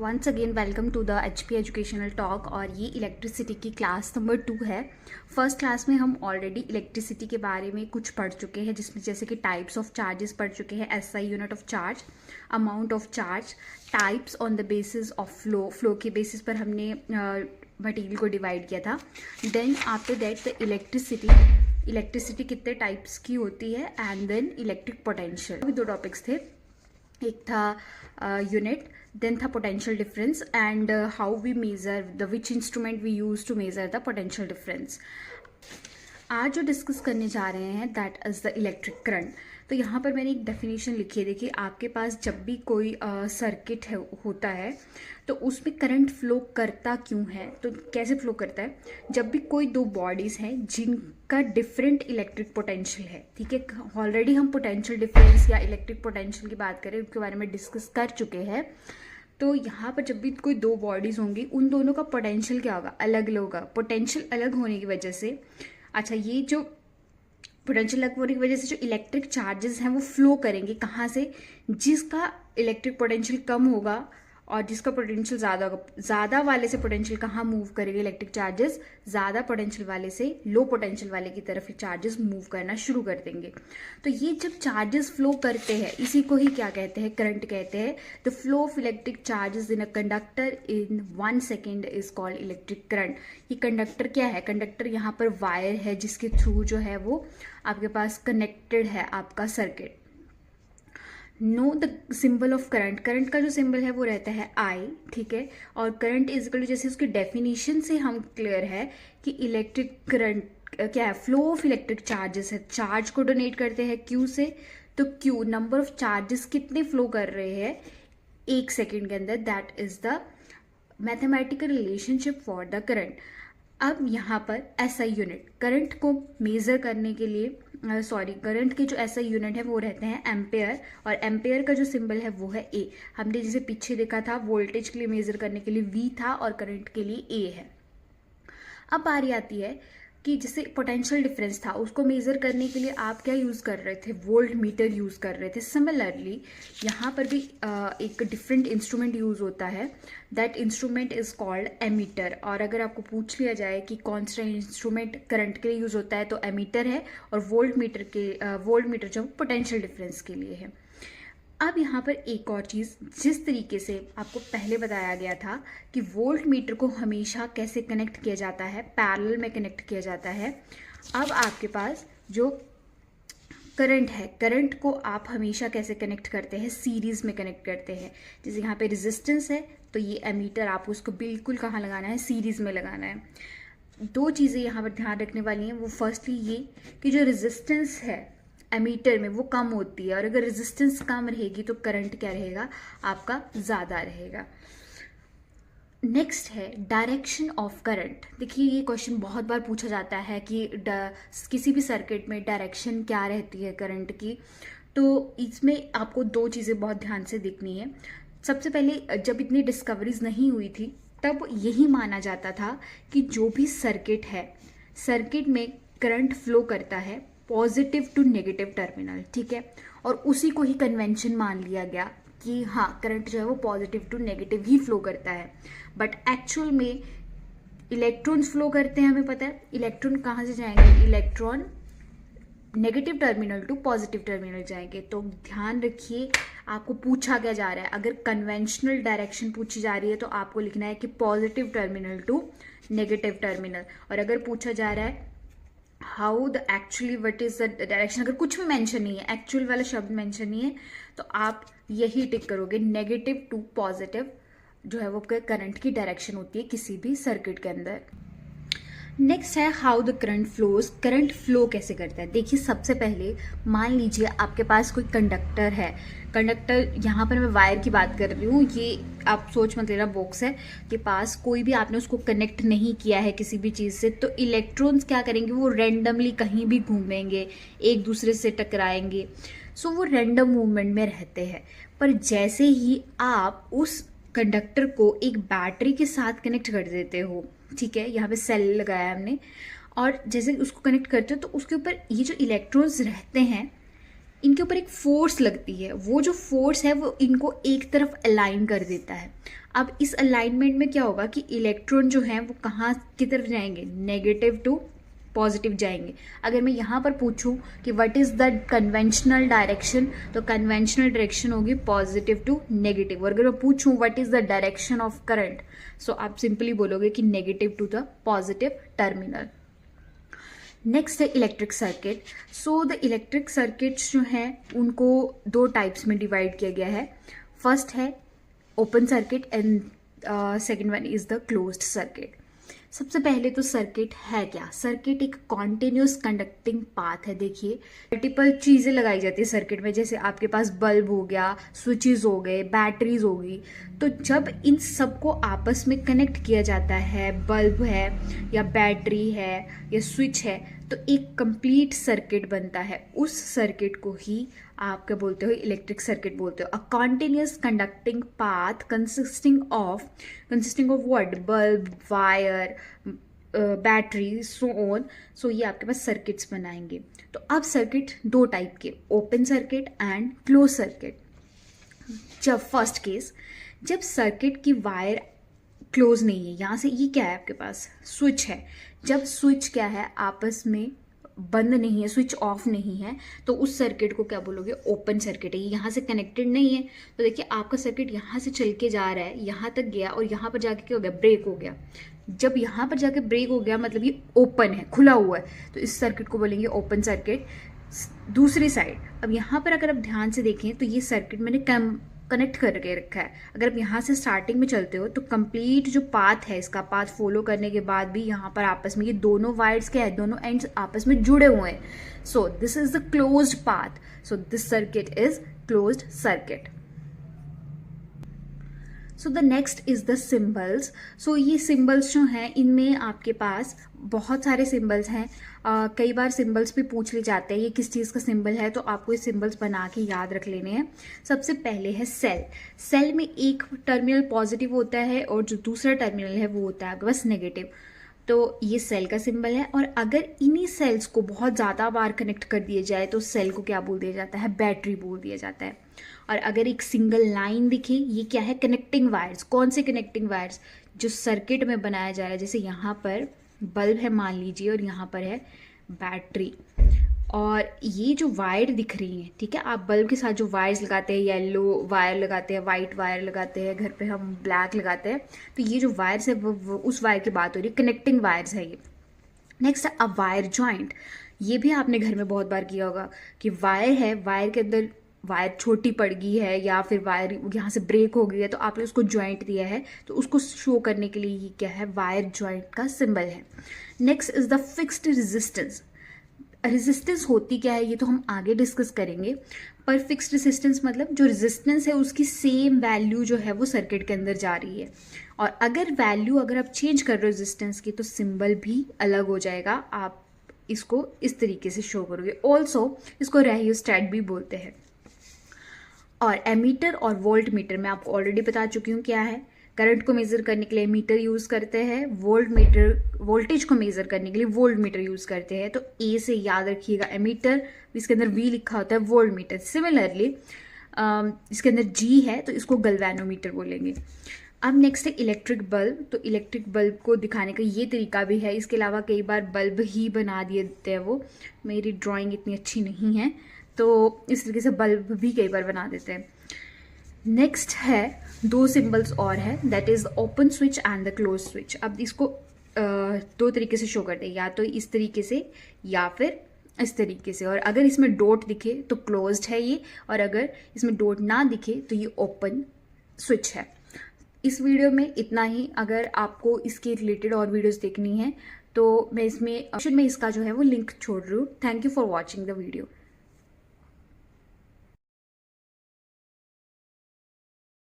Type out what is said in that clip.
Once again welcome to the HP educational talk. और ये electricity की क्लास नंबर 2 है। फर्स्ट क्लास में हम ऑलरेडी इलेक्ट्रिसिटी के बारे में कुछ पढ़ चुके हैं, जिसमें जैसे कि टाइप्स ऑफ चार्जेस पढ़ चुके हैं, SI unit of charge, amount of charge, types on the basis of flow के बेसिस पर हमने मटेरियल को डिवाइड किया था। Then after that the electricity कितने टाइप्स की होती है, एंड देन इलेक्ट्रिक पोटेंशियल। अभी 2 टॉपिक्स थे, एक था यूनिट, देन था potential difference and how we measure the which instrument we use to measure the potential difference. आज जो डिस्कस करने जा रहे हैं that is the electric current. तो यहाँ पर मैंने एक डेफिनेशन लिखी है। देखिए, आपके पास जब भी कोई सर्किट होता है तो उसमें करंट फ्लो करता क्यों है, तो कैसे फ्लो करता है। जब भी कोई 2 बॉडीज हैं जिनका डिफरेंट इलेक्ट्रिक पोटेंशियल है, ठीक है, ऑलरेडी हम पोटेंशियल डिफरेंस या इलेक्ट्रिक पोटेंशियल की बात करें उसके बारे में डिस्कस कर चुके हैं। तो यहाँ पर जब भी कोई 2 बॉडीज होंगी, उन दोनों का पोटेंशियल क्या होगा, अलग अलग होगा। पोटेंशियल अलग होने की वजह से, अच्छा, ये जो पोटेंशियल अलग होने की वजह से जो इलेक्ट्रिक चार्जेस हैं वो फ्लो करेंगे कहाँ से, जिसका इलेक्ट्रिक पोटेंशियल कम होगा और जिसका पोटेंशियल ज़्यादा होगा। ज़्यादा वाले से पोटेंशियल कहाँ मूव करेंगे इलेक्ट्रिक चार्जेस, ज़्यादा पोटेंशियल वाले से लो पोटेंशियल वाले की तरफ ये चार्जेस मूव करना शुरू कर देंगे। तो ये जब चार्जेस फ्लो करते हैं, इसी को ही क्या कहते हैं, करंट कहते हैं। The flow of electric charges in a conductor in 1 second is called electric current. ये कंडक्टर क्या है, कंडक्टर यहाँ पर वायर है जिसके थ्रू जो है वो आपके पास कनेक्टेड है आपका circuit. Know the symbol of current. Current का जो सिंबल है वो रहता है I, ठीक है। और करंट इज इक्वल टू, जैसे उसकी डेफिनेशन से हम क्लियर है कि इलेक्ट्रिक करंट क्या है, फ्लो ऑफ इलेक्ट्रिक चार्जेस है। चार्ज को डोनेट करते हैं Q से, तो Q नंबर ऑफ चार्जेस कितने फ्लो कर रहे हैं 1 सेकेंड के अंदर, that is the mathematical relationship for the current. अब यहाँ पर SI यूनिट, करंट को मेज़र करने के लिए करंट के जो SI यूनिट है वो रहते हैं एम्पेयर, और एम्पेयर का जो सिंबल है वो है A। हमने जैसे पीछे देखा था, वोल्टेज के लिए मेज़र करने के लिए V था और करंट के लिए A है। अब बारी आती है कि जैसे पोटेंशियल डिफरेंस था, उसको मेज़र करने के लिए आप क्या यूज़ कर रहे थे, वोल्ट मीटर यूज़ कर रहे थे। सिमिलरली यहाँ पर भी एक डिफरेंट इंस्ट्रूमेंट यूज़ होता है, that instrument is called ammeter. और अगर आपको पूछ लिया जाए कि कौन सा इंस्ट्रूमेंट करंट के लिए यूज़ होता है, तो एमीटर है, और वोल्ट मीटर जो पोटेंशियल डिफरेंस के लिए है। अब यहाँ पर एक और चीज़, जिस तरीके से आपको पहले बताया गया था कि वोल्ट मीटर को हमेशा कैसे कनेक्ट किया जाता है, पैरेलल में कनेक्ट किया जाता है। अब आपके पास जो करंट है, करंट को आप हमेशा कैसे कनेक्ट करते हैं, सीरीज़ में कनेक्ट करते हैं। जैसे यहाँ पे रेजिस्टेंस है, तो ये एमीटर आपको उसको बिल्कुल कहाँ लगाना है, सीरीज़ में लगाना है। 2 चीज़ें यहाँ पर ध्यान रखने वाली हैं। वो फर्स्टली ये कि जो रेजिस्टेंस है एमीटर में वो कम होती है, और अगर रेजिस्टेंस कम रहेगी तो करंट क्या रहेगा आपका, ज़्यादा रहेगा। नेक्स्ट है डायरेक्शन ऑफ करंट। देखिए, ये क्वेश्चन बहुत बार पूछा जाता है कि किसी भी सर्किट में डायरेक्शन क्या रहती है करंट की। तो इसमें आपको 2 चीज़ें बहुत ध्यान से देखनी है। सबसे पहले, जब इतनी डिस्कवरीज नहीं हुई थी तब यही माना जाता था कि जो भी सर्किट है, सर्किट में करंट फ्लो करता है पॉजिटिव टू नेगेटिव टर्मिनल, ठीक है। और उसी को ही कन्वेंशन मान लिया गया कि हाँ, करंट जो है वो पॉजिटिव टू नेगेटिव ही फ्लो करता है। बट एक्चुअल में इलेक्ट्रॉन्स फ्लो करते हैं, हमें पता है। इलेक्ट्रॉन कहाँ से जाएंगे, electron negative terminal to positive terminal जाएंगे। तो ध्यान रखिए, आपको पूछा क्या जा रहा है, अगर कन्वेंशनल डायरेक्शन पूछी जा रही है तो आपको लिखना है कि positive terminal to negative terminal. और अगर पूछा जा रहा है how the actually what is the direction, अगर कुछ भी मेंशन नहीं है, एक्चुअल वाला शब्द मेंशन नहीं है, तो आप यही टिक करोगे, नेगेटिव टू पॉजिटिव जो है वो करंट की डायरेक्शन होती है किसी भी सर्किट के अंदर। नेक्स्ट है how the current flows. Current flow कैसे करता है। देखिए, सबसे पहले मान लीजिए आपके पास कोई कंडक्टर है। कंडक्टर, यहाँ पर मैं वायर की बात कर रही हूँ, ये आप सोच मत लेना बॉक्स है के पास, कोई भी आपने उसको कनेक्ट नहीं किया है किसी भी चीज़ से, तो इलेक्ट्रॉन्स क्या करेंगे, वो रेंडमली कहीं भी घूमेंगे, एक दूसरे से टकराएंगे। सो वो रैंडम मूवमेंट में रहते हैं। पर जैसे ही आप उस कंडक्टर को एक बैटरी के साथ कनेक्ट कर देते हो, ठीक है, यहाँ पे सेल लगाया है हमने, और जैसे उसको कनेक्ट करते हो तो उसके ऊपर ये जो इलेक्ट्रॉन्स रहते हैं इनके ऊपर एक फोर्स लगती है, वो जो फोर्स है वो इनको एक तरफ अलाइन कर देता है। अब इस अलाइनमेंट में क्या होगा कि इलेक्ट्रॉन जो हैं वो कहाँ की तरफ जाएंगे, नेगेटिव टू पॉजिटिव जाएंगे। अगर मैं यहाँ पर पूछूं कि what is the conventional direction, तो कन्वेंशनल डायरेक्शन होगी पॉजिटिव टू नेगेटिव। और अगर मैं पूछूं what is the direction of current, so आप सिंपली बोलोगे कि negative to the positive terminal. Next है electric circuit. So the electric circuits जो हैं उनको दो टाइप्स में डिवाइड किया गया है। फर्स्ट है open circuit and second one is the closed circuit. सबसे पहले तो सर्किट है क्या? सर्किट एक कॉन्टिन्यूस कंडक्टिंग पाथ है। देखिए मल्टीपल चीज़ें लगाई जाती है सर्किट में, जैसे आपके पास बल्ब हो गया, स्विचेस हो गए, बैटरीज हो गई। तो जब इन सबको आपस में कनेक्ट किया जाता है, बल्ब है या बैटरी है या स्विच है, तो एक कंप्लीट सर्किट बनता है। उस सर्किट को ही आप क्या बोलते हो? इलेक्ट्रिक सर्किट बोलते हो। A continuous conducting path consisting of what? Bulb, wire, battery, so on. So ये आपके पास सर्किट्स बनाएंगे। तो अब सर्किट दो टाइप के, open circuit and close circuit. जब फर्स्ट केस, जब सर्किट की वायर क्लोज नहीं है, यहाँ से ये क्या है आपके पास? स्विच है। जब स्विच क्या है, आपस में बंद नहीं है, स्विच ऑफ नहीं है, तो उस सर्किट को क्या बोलोगे? ओपन सर्किट है। ये यहाँ से कनेक्टेड नहीं है। तो देखिए आपका सर्किट यहाँ से चल के जा रहा है, यहाँ तक गया और यहाँ पर जाके क्या हो गया? ब्रेक हो गया। जब यहाँ पर जाके ब्रेक हो गया मतलब ये ओपन है, खुला हुआ है, तो इस सर्किट को बोलेंगे ओपन सर्किट। दूसरी साइड, अब यहाँ पर अगर आप ध्यान से देखें तो ये सर्किट मैंने कनेक्ट करके रखा है। अगर आप यहाँ से स्टार्टिंग में चलते हो तो कंप्लीट जो पाथ है, इसका पाथ फॉलो करने के बाद भी यहाँ पर आपस में ये दोनों वायर्स क्या है? दोनों एंड्स आपस में जुड़े हुए हैं। So this is the closed path. So this circuit is closed circuit. So the next is the symbols. So ये सिम्बल्स जो हैं इनमें आपके पास बहुत सारे सिम्बल्स हैं। कई बार सिम्बल्स भी पूछ ले जाते हैं ये किस चीज़ का सिंबल है, तो आपको ये सिम्बल्स बना के याद रख लेने हैं। सबसे पहले है सेल। सेल में एक टर्मिनल पॉजिटिव होता है और जो दूसरा टर्मिनल है वो होता है आपके पास नेगेटिव। तो ये सेल का सिंबल है। और अगर इन्हीं सेल्स को बहुत ज़्यादा बार कनेक्ट कर दिया जाए तो सेल को क्या बोल दिया जाता है? बैटरी बोल दिया जाता है। और अगर एक सिंगल लाइन दिखे, ये क्या है? Connecting wires. कौन से कनेक्टिंग वायर्स? जो सर्किट में बनाया जा रहा है। जैसे यहाँ पर बल्ब है मान लीजिए और यहाँ पर है बैटरी, और ये जो वायर दिख रही है, ठीक है, आप बल्ब के साथ जो वायर्स लगाते हैं, येलो वायर लगाते हैं, वाइट वायर लगाते हैं, घर पे हम ब्लैक लगाते हैं, तो ये जो वायर्स है वो उस वायर की बात हो रही है, कनेक्टिंग वायर्स है ये। नेक्स्ट है अ वायर जॉइंट। ये भी आपने घर में बहुत बार किया होगा कि वायर है, वायर के अंदर वायर छोटी पड़ गई है या फिर वायर यहाँ से ब्रेक हो गई है, तो आपने उसको जॉइंट दिया है, तो उसको शो करने के लिए ये क्या है? वायर जॉइंट का सिंबल है। Next is the fixed resistance. Resistance होती क्या है ये तो हम आगे डिस्कस करेंगे, पर फिक्स्ड रेजिस्टेंस मतलब जो रेजिस्टेंस है उसकी सेम वैल्यू जो है वो सर्किट के अंदर जा रही है। और अगर आप चेंज कर रहे हो रेजिस्टेंस की तो सिंबल भी अलग हो जाएगा। आप इसको इस तरीके से शो करोगे। ऑल्सो इसको रेहियोस्टैट भी बोलते हैं। और एमीटर और वोल्ट मीटर मैं आपको ऑलरेडी बता चुकी हूँ क्या है। करंट को मेजर करने के लिए मीटर यूज करते हैं, वोल्टेज को मेजर करने के लिए वोल्ट मीटर यूज करते हैं। तो ए से याद रखिएगा एमीटर, इसके अंदर वी लिखा होता है, वोल्ट मीटर। सिमिलरली इसके अंदर जी है तो इसको गैल्वेनोमीटर बोलेंगे। अब नेक्स्ट है इलेक्ट्रिक बल्ब। तो इलेक्ट्रिक बल्ब को दिखाने का ये तरीका भी है। इसके अलावा कई बार बल्ब ही बना दिए देते हैं, वो मेरी ड्राइंग इतनी अच्छी नहीं है तो इस तरीके से बल्ब भी कई बार बना देते हैं। नेक्स्ट है दो सिंबल्स और है, that is open switch and the close switch. अब इसको दो तरीके से शो करते हैं, या तो इस तरीके से या फिर इस तरीके से। और अगर इसमें डॉट दिखे तो क्लोज्ड है ये, और अगर इसमें डॉट ना दिखे तो ये ओपन स्विच है। इस वीडियो में इतना ही। अगर आपको इसके रिलेटेड और वीडियोस देखनी है तो मैं इसमें इसका जो है वो लिंक छोड़ रही हूँ। Thank you for watching the video.